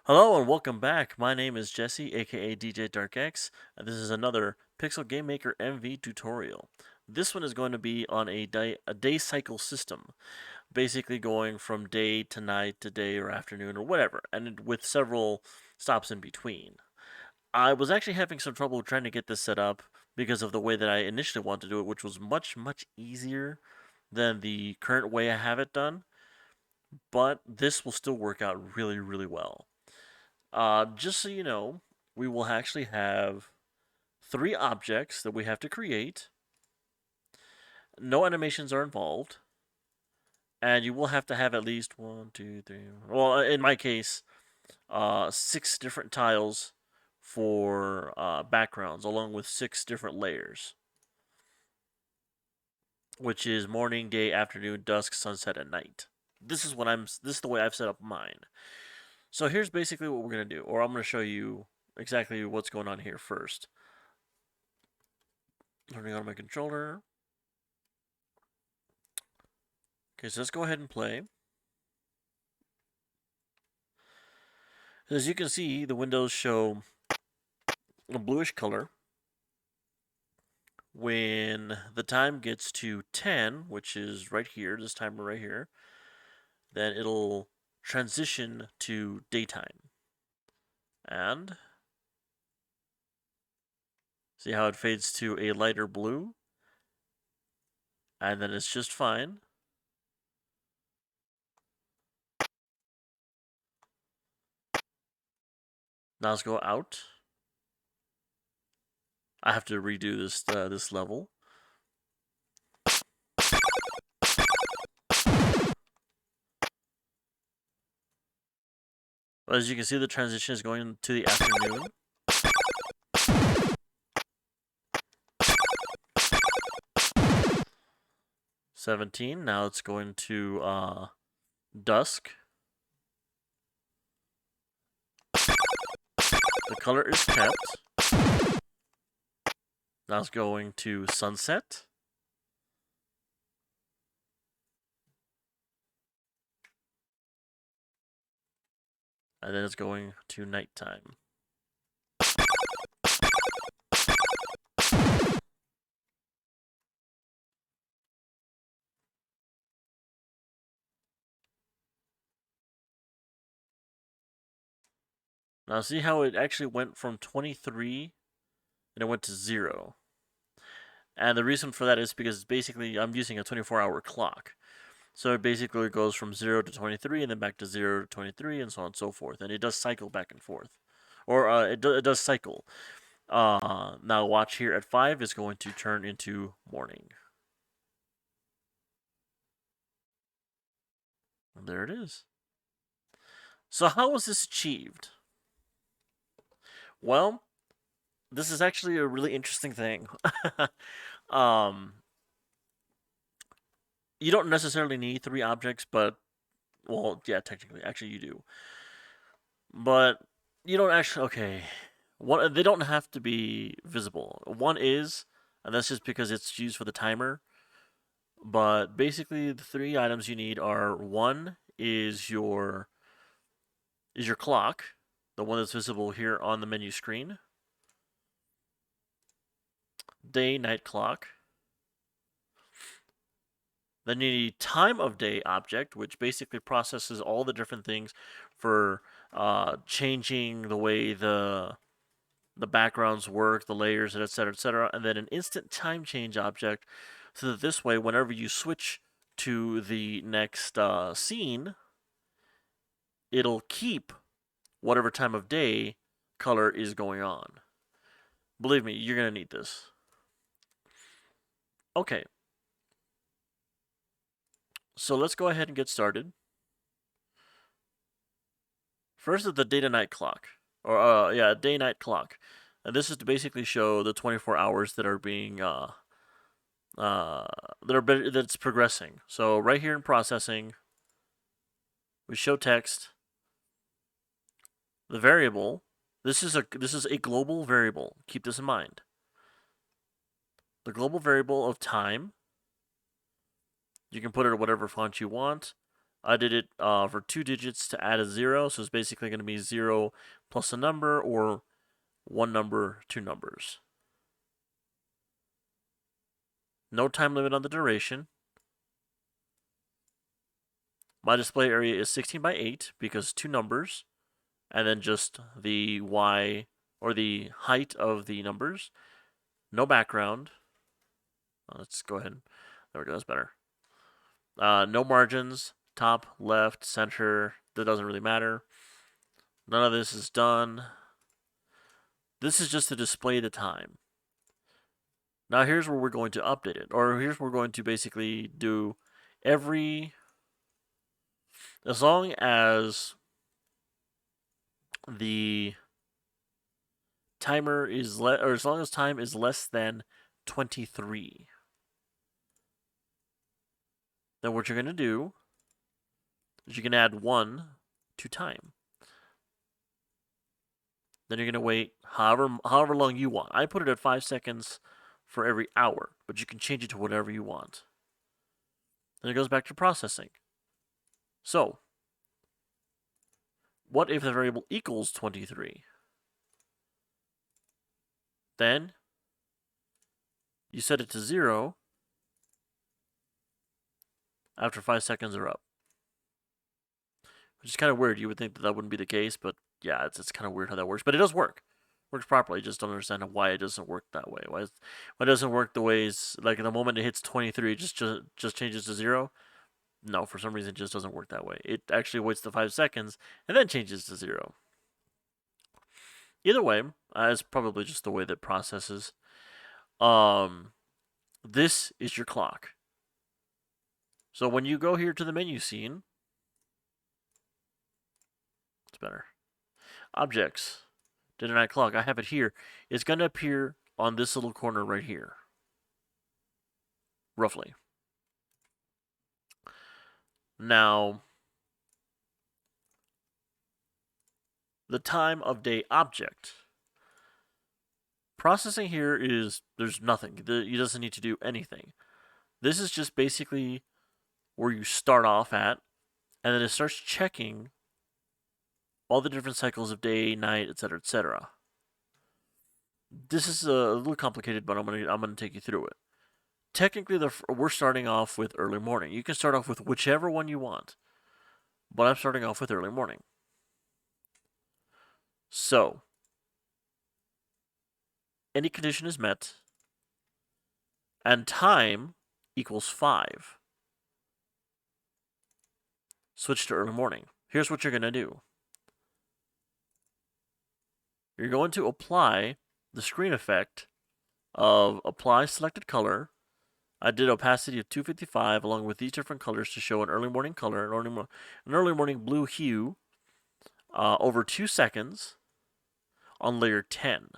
Hello and welcome back. My name is Jesse, aka DJ DarkX, and this is another Pixel Game Maker MV tutorial. This one is going to be on a day cycle system, basically going from day to night to day or afternoon or whatever, and with several stops in between. I was actually having some trouble trying to get this set up because of the way that I initially wanted to do it, which was much easier than the current way I have it done, but this will still work out really well. Just so you know, we will actually have three objects that we have to create. No animations are involved, and you will have to have at least one, two, three. Well, in my case, six different tiles for backgrounds, along with six different layers, which is morning, day, afternoon, dusk, sunset, and night. This is the way I've set up mine. So here's basically what we're gonna do, or I'm gonna show you exactly what's going on here first. Turning on my controller. Okay, so let's go ahead and play. As you can see, the windows show a bluish color. When the time gets to 10, which is right here, this timer right here, then it'll transition to daytime. And see how it fades to a lighter blue? And then it's just fine. Now let's go out. I have to redo this level. But as you can see, the transition is going to the afternoon. '17. Now it's going to dusk. The color is kept. Now it's going to sunset. And then it's going to nighttime. Now see how it actually went from 23 and it went to 0. And the reason for that is because basically I'm using a 24-hour clock. So it basically goes from 0 to 23 and then back to 0 to 23 and so on and so forth. And it does cycle back and forth. Or it does cycle. Now watch here at 5 is going to turn into morning. And there it is. So how was this achieved? Well, this is actually a really interesting thing. um, you don't necessarily need three objects, but well, yeah, technically, actually, you do. But you don't actually. Okay, one they don't have to be visible. One is, and that's just because it's used for the timer. But basically, the three items you need are one is your clock, the one that's visible here on the menu screen. Day night clock. Then you need time of day object, which basically processes all the different things for changing the way the backgrounds work, the layers, etc., etc. And then an instant time change object, so that this way, whenever you switch to the next scene, it'll keep whatever time of day color is going on. Believe me, you're gonna need this. Okay, so let's go ahead and get started. First is the day to night clock, or yeah, day night clock, and this is to basically show the 24 hours that are being uh that's progressing. So right here in processing, we show text. The variable. This is a global variable. Keep this in mind. The global variable of time. You can put it at whatever font you want. I did it for 2 digits to add a 0, so it's basically going to be 0 plus a number or one number, two numbers. No time limit on the duration. My display area is 16 by 8 because two numbers, and then just the Y or the height of the numbers. No background. Let's go ahead. There we go. That's better. No margins. Top, left, center. That doesn't really matter. None of this is done. This is just to display the time. Now here's where we're going to update it, or here's where we're going to basically do as long as the timer is or as long as time is less than 23. Then what you're going to do is you can add 1 to time. Then you're going to wait however long you want. I put it at 5 seconds for every hour, but you can change it to whatever you want. Then it goes back to processing. So, what if the variable equals 23? Then you set it to 0 after 5 seconds are up. Which is kind of weird. You would think that wouldn't be the case, but yeah, it's kind of weird how that works. But it does work. It works properly. I just don't understand why it doesn't work that way. Why it doesn't work the ways, like in the moment it hits 23, it just changes to 0. No, for some reason it just doesn't work that way. It actually waits the 5 seconds and then changes to 0. Either way, it's probably just the way that processes. This is your clock. So when you go here to the menu scene, it's better. Objects, day to night clock. I have it here. It's going to appear on this little corner right here, roughly. Now, the time of day object. Processing here there's nothing. It doesn't need to do anything. This is just basically where you start off at, and then it starts checking all the different cycles of day, night, etc., etc. This is a little complicated, but I'm gonna take you through it. Technically, we're starting off with early morning. You can start off with whichever one you want, but I'm starting off with early morning. So, any condition is met, and time equals 5. Switch to early morning. Here's what you're going to do. You're going to apply the screen effect of apply selected color. I did opacity of 255 along with these different colors to show an early morning color, an early morning blue hue over 2 seconds on layer 10.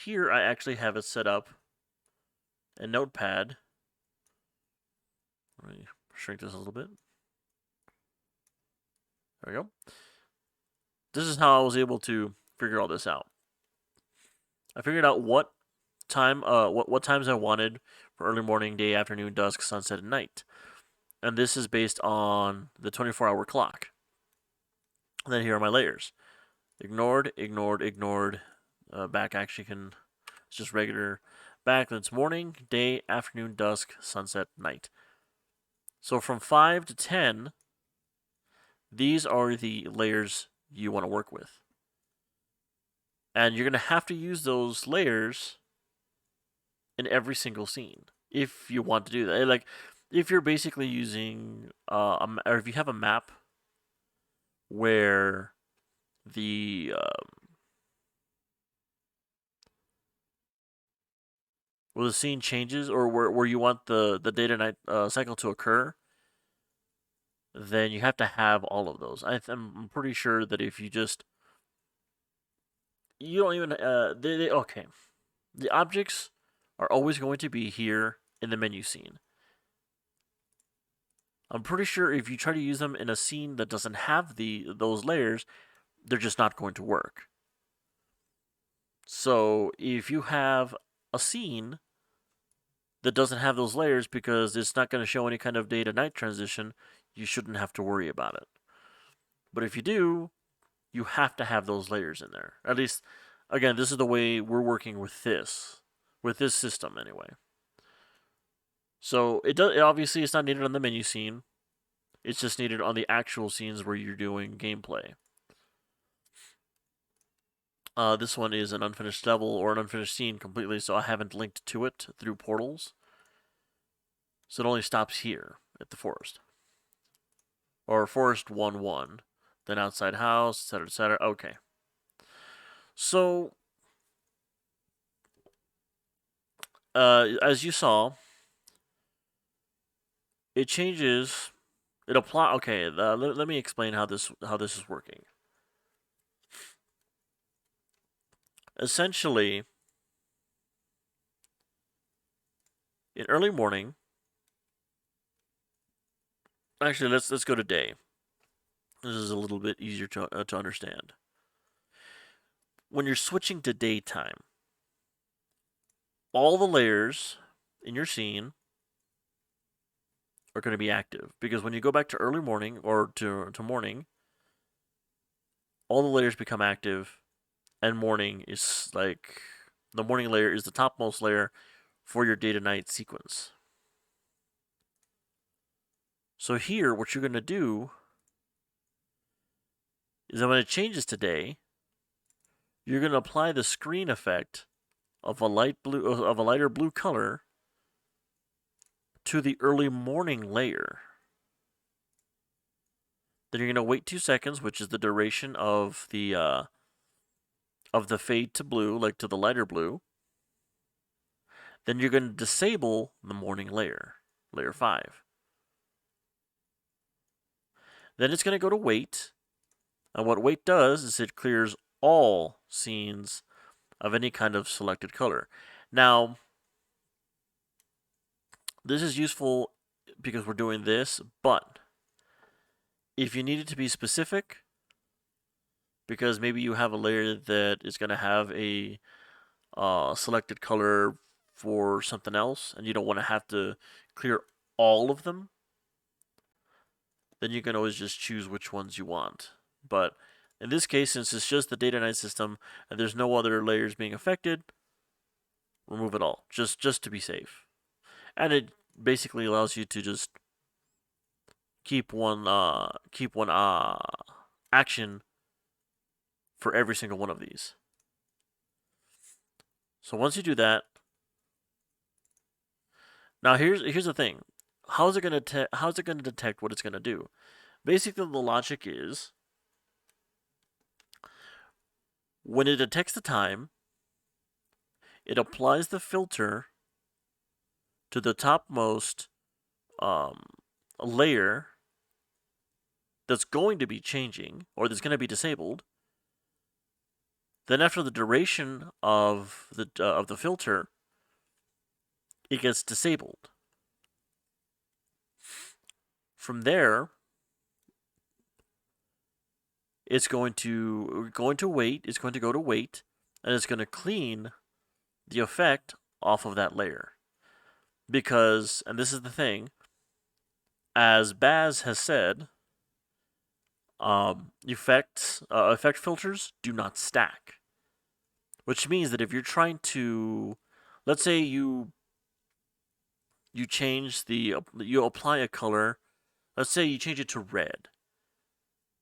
Here I actually have it set up in Notepad. Let me shrink this a little bit. There we go. This is how I was able to figure all this out. I figured out what times I wanted for early morning, day, afternoon, dusk, sunset, and night. And this is based on the 24-hour clock. And then here are my layers. Ignored, ignored, ignored. Back actually it's just regular back. Then it's morning, day, afternoon, dusk, sunset, night. So from 5 to 10, these are the layers you want to work with. And you're going to have to use those layers in every single scene if you want to do that. Like, if you're basically using, or if you have a map where the scene changes, or where you want the day to night cycle to occur, then you have to have all of those. I'm pretty sure that if you don't even okay, the objects are always going to be here in the menu scene. I'm pretty sure if you try to use them in a scene that doesn't have those layers, they're just not going to work. So if you have a scene that doesn't have those layers because it's not going to show any kind of day to night transition, you shouldn't have to worry about it. But if you do, you have to have those layers in there. At least, again, this is the way we're working with this system anyway. So obviously it's not needed on the menu scene. It's just needed on the actual scenes where you're doing gameplay. This one is an unfinished level or an unfinished scene completely, so I haven't linked to it through portals. So it only stops here at the forest. Or Forest 1-1. Then outside house, etc., etc. Okay. So, as you saw, it changes. It apply. Okay, let me explain how this is working. Essentially, in early morning. Actually, let's go to day. This is a little bit easier to understand. When you're switching to daytime, all the layers in your scene are going to be active because when you go back to early morning or to morning, all the layers become active, and morning is like the morning layer is the topmost layer for your day to night sequence. So here, what you're going to do is that when it changes to day, you're going to apply the screen effect of a lighter blue color to the early morning layer. Then you're going to wait 2 seconds, which is the duration of the fade to blue, like to the lighter blue. Then you're going to disable the morning layer, layer 5. Then it's going to go to wait, and what wait does is it clears all scenes of any kind of selected color. Now, this is useful because we're doing this, but if you need it to be specific, because maybe you have a layer that is going to have a selected color for something else, and you don't want to have to clear all of them, then you can always just choose which ones you want. But in this case, since it's just the day to night system and there's no other layers being affected, remove it all, just to be safe. And it basically allows you to just keep one action for every single one of these. So once you do that, now here's the thing. How's it going to detect what it's going to do? Basically, the logic is when it detects the time, it applies the filter to the topmost layer that's going to be changing or that's going to be disabled. Then after the duration of the filter, it gets disabled. From there, it's going to wait. It's going to go to wait, and it's going to clean the effect off of that layer. Because, and this is the thing, as Baz has said, effect filters do not stack. Which means that if you're trying to, let's say you change you apply a color, let's say you change it to red,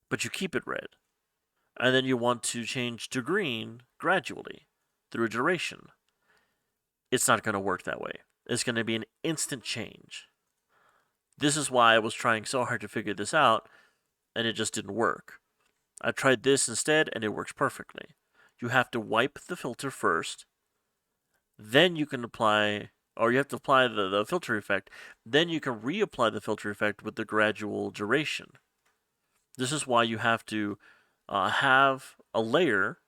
but you keep it red, and then you want to change to green gradually through a duration. It's not going to work that way. It's going to be an instant change. This is why I was trying so hard to figure this out, and it just didn't work. I tried this instead, and it works perfectly. You have to wipe the filter first, then you can apply, or you have to apply the filter effect, then you can reapply the filter effect with the gradual duration. This is why you have to have a layer,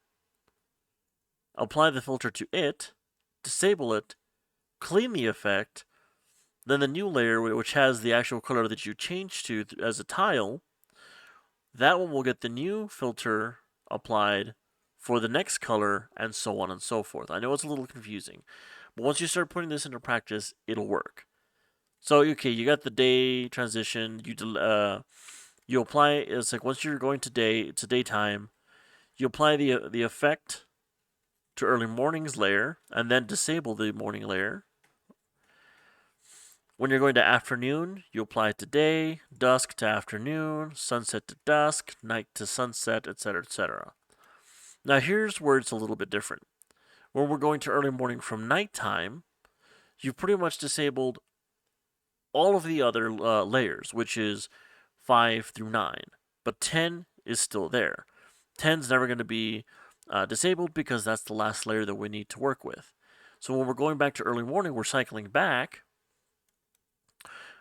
apply the filter to it, disable it, clean the effect, then the new layer, which has the actual color that you changed to as a tile, that one will get the new filter applied for the next color, and so on and so forth. I know it's a little confusing, But once you start putting this into practice, it'll work. So okay, you got the day transition. You apply. It's like once you're going to daytime, you apply the effect to early morning's layer, and then disable the morning layer. When you're going to afternoon, you apply it to day, dusk to afternoon, sunset to dusk, night to sunset, etc., etc. Now here's where it's a little bit different. When we're going to early morning from nighttime, you've pretty much disabled all of the other layers, which is 5 through 9. But 10 is still there. 10 is never going to be disabled because that's the last layer that we need to work with. So when we're going back to early morning, we're cycling back.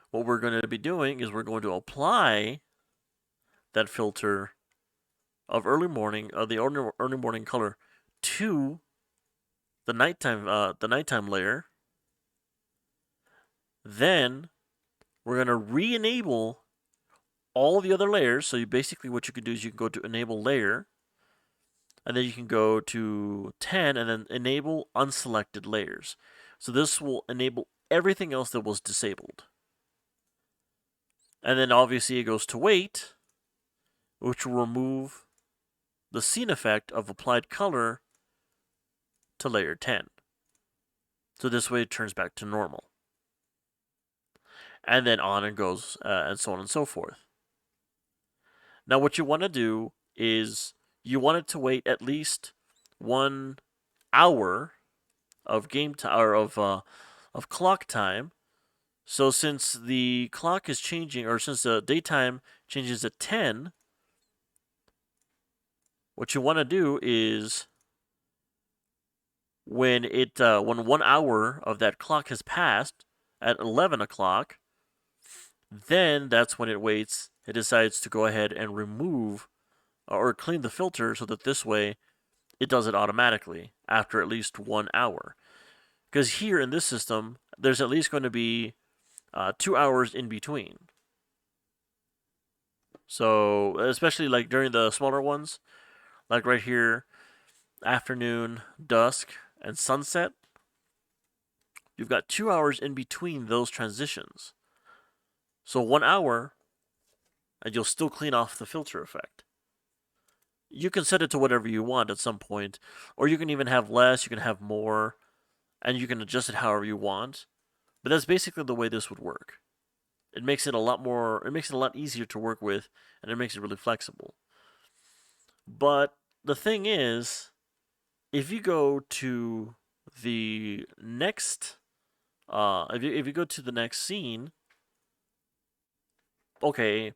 What we're going to be doing is we're going to apply that filter of the early morning color to the nighttime layer. Then we're going to re-enable all the other layers. So basically what you can do is you can go to enable layer, and then you can go to 10 and then enable unselected layers. So this will enable everything else that was disabled. And then obviously it goes to wait, which will remove the scene effect of applied color to layer 10. So this way it turns back to normal. And then on it goes, and so on and so forth. Now what you want to do is you want it to wait at least 1 hour of game time or of clock time. So since the clock is changing, or since the daytime changes at 10, what you want to do is when 1 hour of that clock has passed at 11 o'clock, then that's when it waits. It decides to go ahead and remove or clean the filter so that this way it does it automatically after at least 1 hour. Because here in this system, there's at least going to be 2 hours in between. So, especially like during the smaller ones, like right here, afternoon, dusk, and sunset, you've got 2 hours in between those transitions. So 1 hour, and you'll still clean off the filter effect. You can set it to whatever you want at some point, or you can even have less, you can have more, and you can adjust it however you want. But that's basically the way this would work. It makes it a lot easier to work with, and it makes it really flexible. But the thing is, if you go to the next, if you go to the next scene, okay,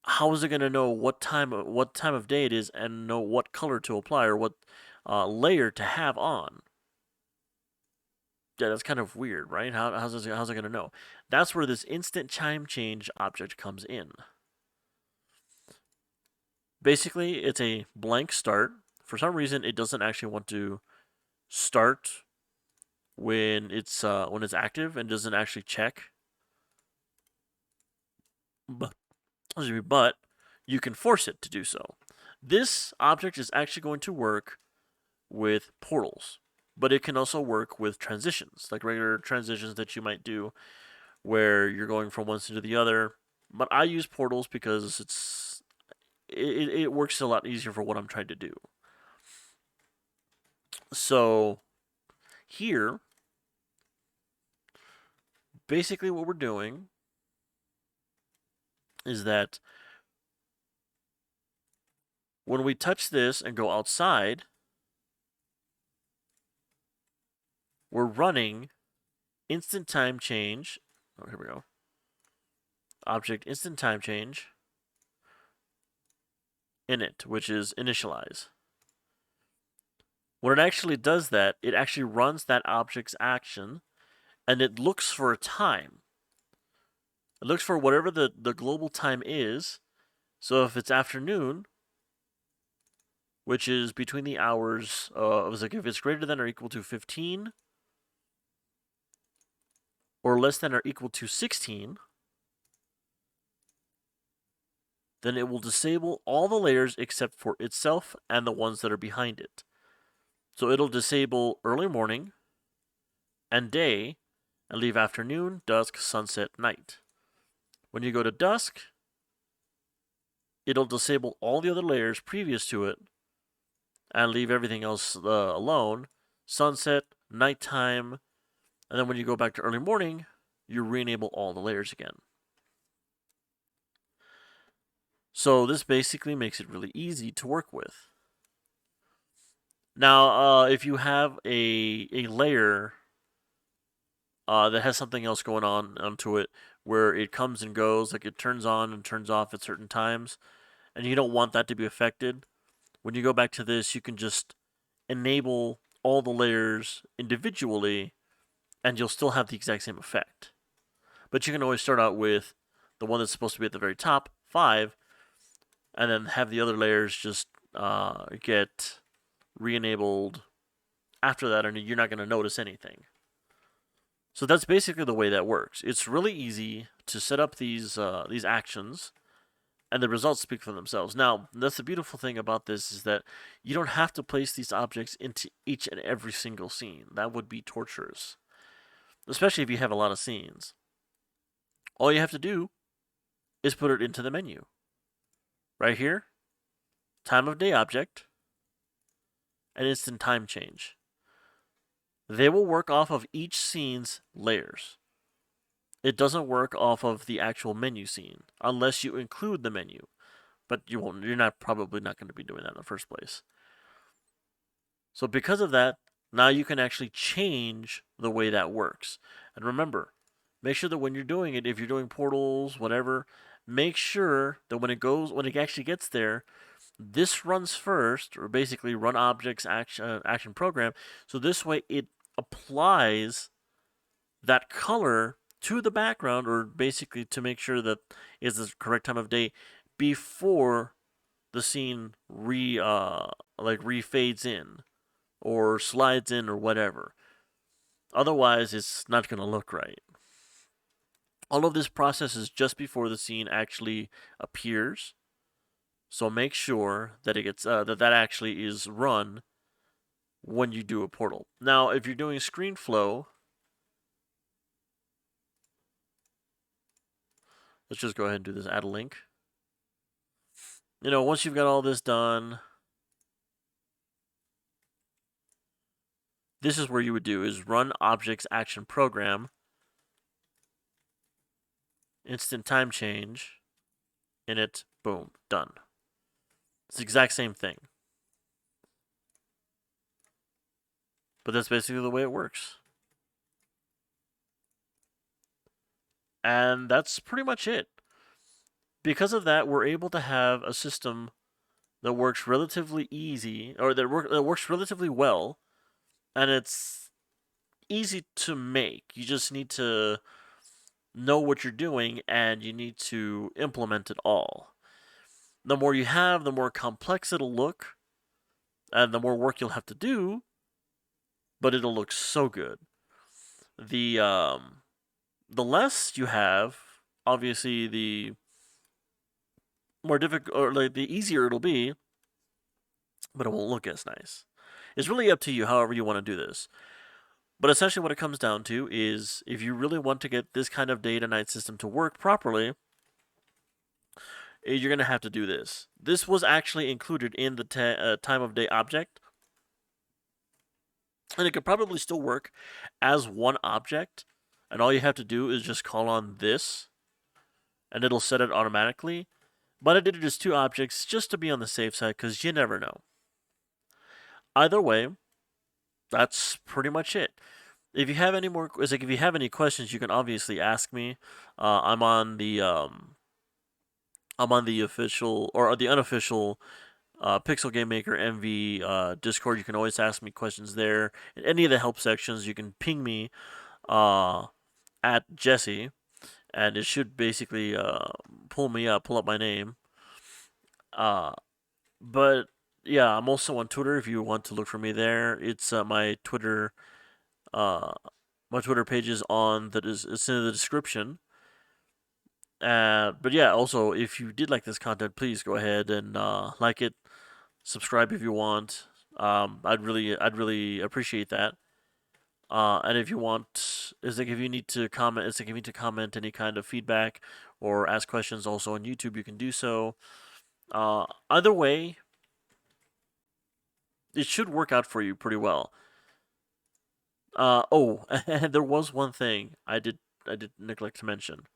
how is it going to know what time of day it is and know what color to apply or what layer to have on? Yeah, that's kind of weird, right? How's it going to know? That's where this instant chime change object comes in. Basically, it's a blank start. For some reason, it doesn't actually want to start when it's active and doesn't actually check. But you can force it to do so. This object is actually going to work with portals, but it can also work with transitions, like regular transitions that you might do where you're going from one scene to the other. But I use portals because it works a lot easier for what I'm trying to do. So here, basically what we're doing is that when we touch this and go outside, we're running instant time change. Oh, here we go. Object instant time change init, which is initialize. When it actually does that, it actually runs that object's action, and it looks for a time. It looks for whatever the global time is. So if it's afternoon, which is between the hours of, like, if it's greater than or equal to 15, or less than or equal to 16, then it will disable all the layers except for itself and the ones that are behind it. So it'll disable early morning, and day, and leave afternoon, dusk, sunset, night. When you go to dusk, it'll disable all the other layers previous to it and leave everything else alone. Sunset, nighttime, and then when you go back to early morning, you re-enable all the layers again. So this basically makes it really easy to work with. Now, if you have a layer that has something else going on onto it, where it comes and goes, like it turns on and turns off at certain times, and you don't want that to be affected, when you go back to this, you can just enable all the layers individually, and you'll still have the exact same effect. But you can always start out with the one that's supposed to be at the very top, 5, and then have the other layers just get re-enabled after that, and you're not going to notice anything. So that's basically the way that works. It's really easy to set up these actions, and the results speak for themselves. Now, that's the beautiful thing about this, is that you don't have to place these objects into each and every single scene. That would be torturous, especially if you have a lot of scenes. All you have to do is put it into the menu. Right here, time of day object, and instant time change. They will work off of each scene's layers. It doesn't work off of the actual menu scene unless you include the menu, but you won't. You're probably not going to be doing that in the first place. So because of that, now you can actually change the way that works. And remember, make sure that when you're doing it, if you're doing portals, whatever, make sure that when it actually gets there, this runs first, or basically run objects action program. So this way it applies that color to the background, or basically to make sure that it's the correct time of day before the scene refades in or slides in or whatever. Otherwise, it's not going to look right. All of this process is just before the scene actually appears. So make sure that it gets that actually is run when you do a portal. Now, if you're doing screen flow, let's just go ahead and do this. Add a link. Once you've got all this done, this is where you would do is run objects action program, instant time change, init, boom, done. It's the exact same thing. But that's basically the way it works. And that's pretty much it. Because of that, we're able to have a system that works relatively easy, or that works relatively well, and it's easy to make. You just need to know what you're doing, and you need to implement it all. The more you have, the more complex it'll look, and the more work you'll have to do, but it'll look so good. The less you have, obviously, the more difficult, or the easier it'll be, but it won't look as nice. It's really up to you, however you want to do this. But essentially what it comes down to is, if you really want to get this kind of day to night system to work properly, you're going to have to do this. This was actually included in the time of day object, and it could probably still work as one object, and all you have to do is just call on this, and it'll set it automatically. But I did it as 2 objects just to be on the safe side, because you never know. Either way, that's pretty much it. If you have any questions, you can obviously ask me. I'm on the official, or the unofficial Pixel Game Maker MV Discord. You can always ask me questions there. In any of the help sections, you can ping me at Jesse, and it should basically pull up my name. But yeah, I'm also on Twitter if you want to look for me there. It's my Twitter page is it's in the description. But yeah, also, if you did like this content, please go ahead and like it, subscribe if you want. I'd really appreciate that. And if you want, is like if you need to comment, it's like if you need to comment any kind of feedback or ask questions also on YouTube, you can do so. Either way, it should work out for you pretty well. Oh, and there was one thing I did neglect to mention.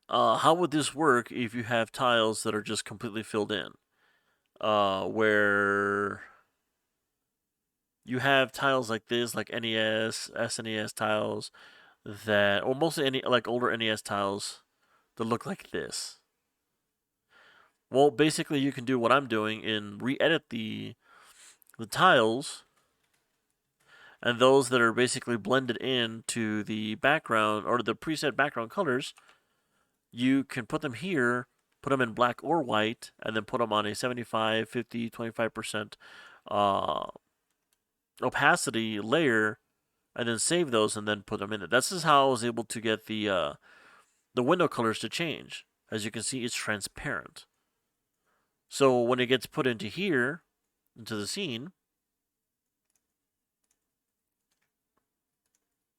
How would this work if you have tiles that are just completely filled in? Where you have tiles like this, like NES, SNES tiles that, or mostly any like older NES tiles that look like this. Well, basically, you can do what I'm doing and re-edit the tiles, and those that are basically blended into the background or the preset background colors, you can put them here, put them in black or white, and then put them on a 75, 50, 25% uh, opacity layer, and then save those and then put them in it. That's just how I was able to get the window colors to change. As you can see, it's transparent. So when it gets put into here, into the scene,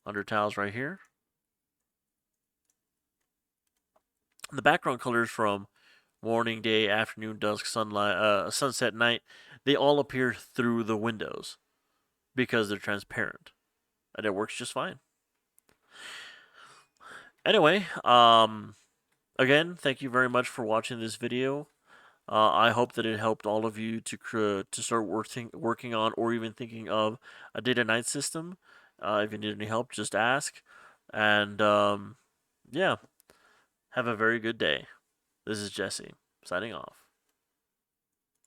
under tiles right here, the background colors from morning, day, afternoon, dusk, sunlight, sunset, night, they all appear through the windows because they're transparent, and it works just fine. Anyway, again, thank you very much for watching this video. I hope that it helped all of you to start working on or even thinking of a day to night system. If you need any help, just ask. And yeah, have a very good day. This is Jesse signing off.